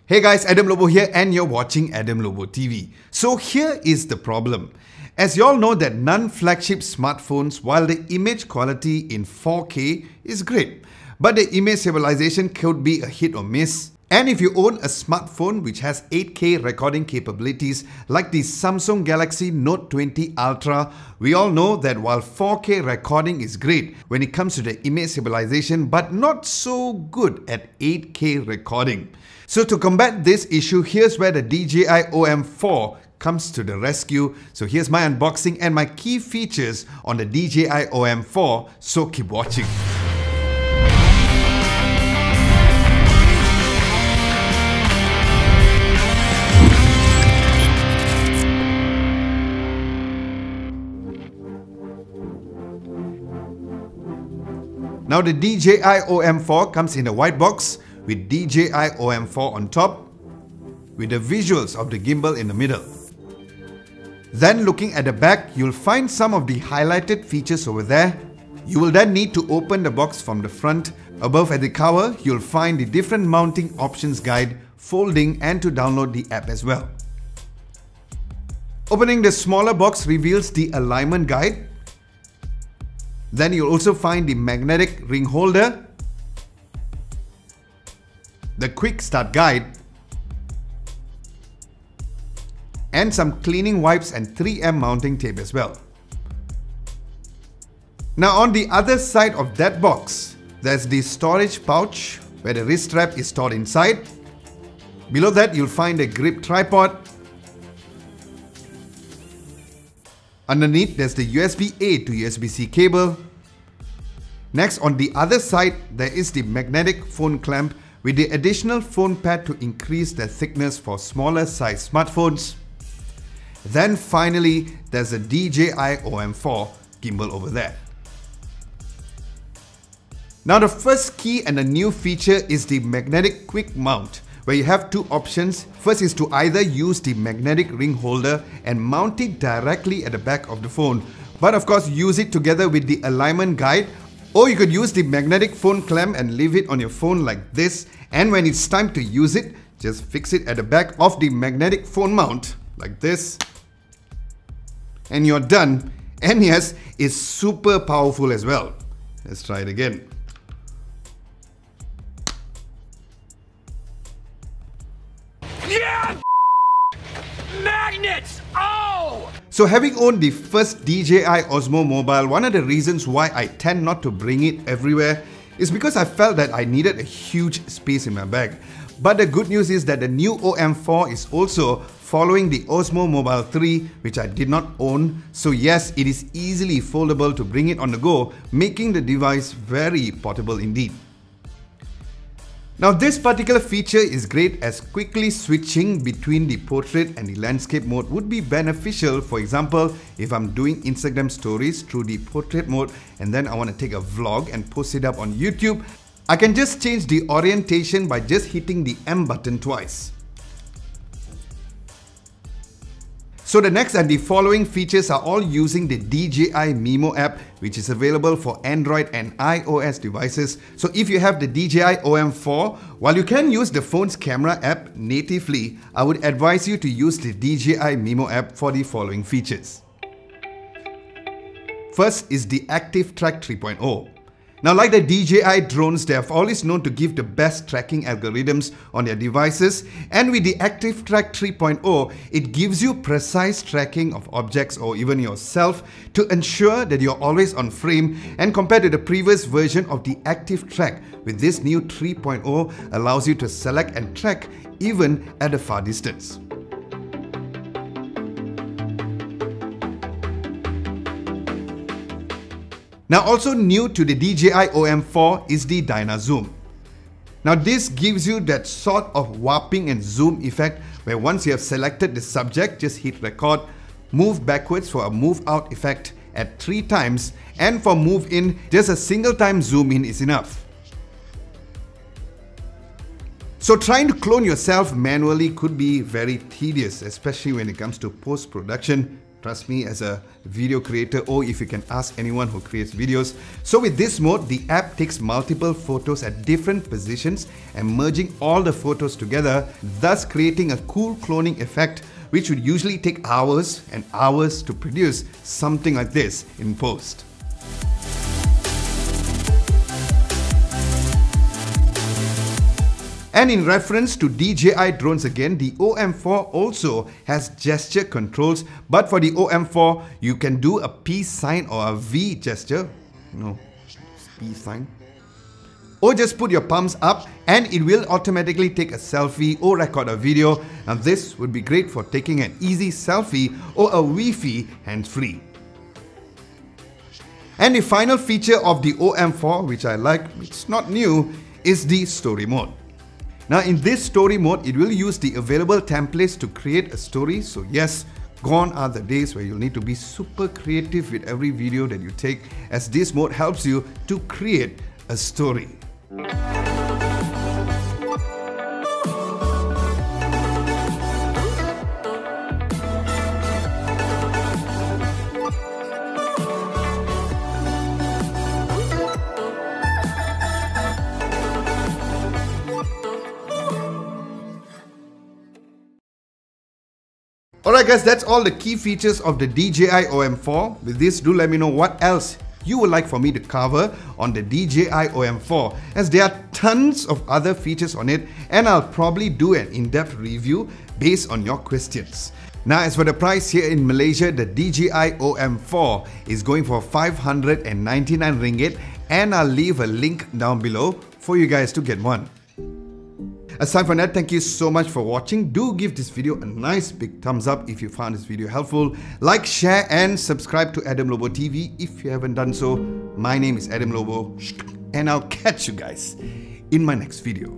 Hey guys, Adam Lobo here and you're watching Adam Lobo TV. So here is the problem. As you all know that non-flagship smartphones, while the image quality in 4K is great, but the image stabilization could be a hit or miss. And if you own a smartphone which has 8K recording capabilities like the Samsung Galaxy Note 20 Ultra, we all know that while 4K recording is great when it comes to the image stabilization, but not so good at 8K recording. So to combat this issue, here's where the DJI OM 4 comes to the rescue. So here's my unboxing and my key features on the DJI OM 4, so keep watching. Now the DJI OM 4 comes in a white box with DJI OM 4 on top, with the visuals of the gimbal in the middle. Then looking at the back, you'll find some of the highlighted features over there. You will then need to open the box from the front. Above at the cover, you'll find the different mounting options guide, folding and to download the app as well. Opening the smaller box reveals the alignment guide. Then you'll also find the magnetic ring holder, the quick start guide, and some cleaning wipes and 3M mounting tape as well. Now on the other side of that box, there's the storage pouch where the wrist strap is stored inside. Below that you'll find a grip tripod. Underneath there's the USB-A to USB-C cable. Next, on the other side there is the magnetic phone clamp with the additional phone pad to increase the thickness for smaller size smartphones. Then finally, there's a DJI OM 4 gimbal over there. Now the first key and a new feature is the magnetic quick mount, where you have two options. First is to either use the magnetic ring holder and mount it directly at the back of the phone, but of course use it together with the alignment guide. Or you could use the magnetic phone clamp and leave it on your phone like this, and when it's time to use it, just fix it at the back of the magnetic phone mount like this, and you're done. And yes, it's super powerful as well. Let's try it again. Yeah! Magnets! Oh! So having owned the first DJI Osmo Mobile, one of the reasons why I tend not to bring it everywhere is because I felt that I needed a huge space in my bag. But the good news is that the new OM 4 is also following the Osmo Mobile 3, which I did not own. So yes, it is easily foldable to bring it on the go, making the device very portable indeed. Now this particular feature is great as quickly switching between the portrait and the landscape mode would be beneficial. For example, if I'm doing Instagram stories through the portrait mode and then I want to take a vlog and post it up on YouTube, I can just change the orientation by just hitting the M button twice. So the next and the following features are all using the DJI MIMO app, which is available for Android and iOS devices. So if you have the DJI OM 4, while you can use the phone's camera app natively, I would advise you to use the DJI MIMO app for the following features. First is the Active Track 3.0. Now like the DJI drones, they have always known to give the best tracking algorithms on their devices, and with the Active Track 3.0, it gives you precise tracking of objects or even yourself to ensure that you're always on frame. And compared to the previous version of the Active Track, with this new 3.0 allows you to select and track even at a far distance. Now also new to the DJI OM 4 is the Dyna-zoom. Now this gives you that sort of warping and zoom effect where once you have selected the subject, just hit record, move backwards for a move out effect at 3 times, and for move in, just a single time zoom in is enough. So trying to clone yourself manually could be very tedious, especially when it comes to post-production. Trust me, as a video creator, or if you can ask anyone who creates videos. So with this mode, the app takes multiple photos at different positions and merging all the photos together, thus creating a cool cloning effect, which would usually take hours and hours to produce something like this in post. And in reference to DJI drones again, the OM4 also has gesture controls, but for the OM4, you can do a peace sign or a V gesture. No, peace sign. Or just put your palms up and it will automatically take a selfie or record a video. And this would be great for taking an easy selfie or a Wi-Fi hands-free. And the final feature of the OM4, which I like, it's not new, is the story mode. Now in this story mode, it will use the available templates to create a story. So yes, gone are the days where you'll need to be super creative with every video that you take, as this mode helps you to create a story. Alright guys, that's all the key features of the DJI OM4. With this, do let me know what else you would like for me to cover on the DJI OM4, as there are tons of other features on it and I'll probably do an in-depth review based on your questions. Now as for the price here in Malaysia, the DJI OM4 is going for 599 ringgit, and I'll leave a link down below for you guys to get one. Aside from that, thank you so much for watching. Do give this video a nice big thumbs up if you found this video helpful. Like, share and subscribe to Adam Lobo TV if you haven't done so. My name is Adam Lobo and I'll catch you guys in my next video.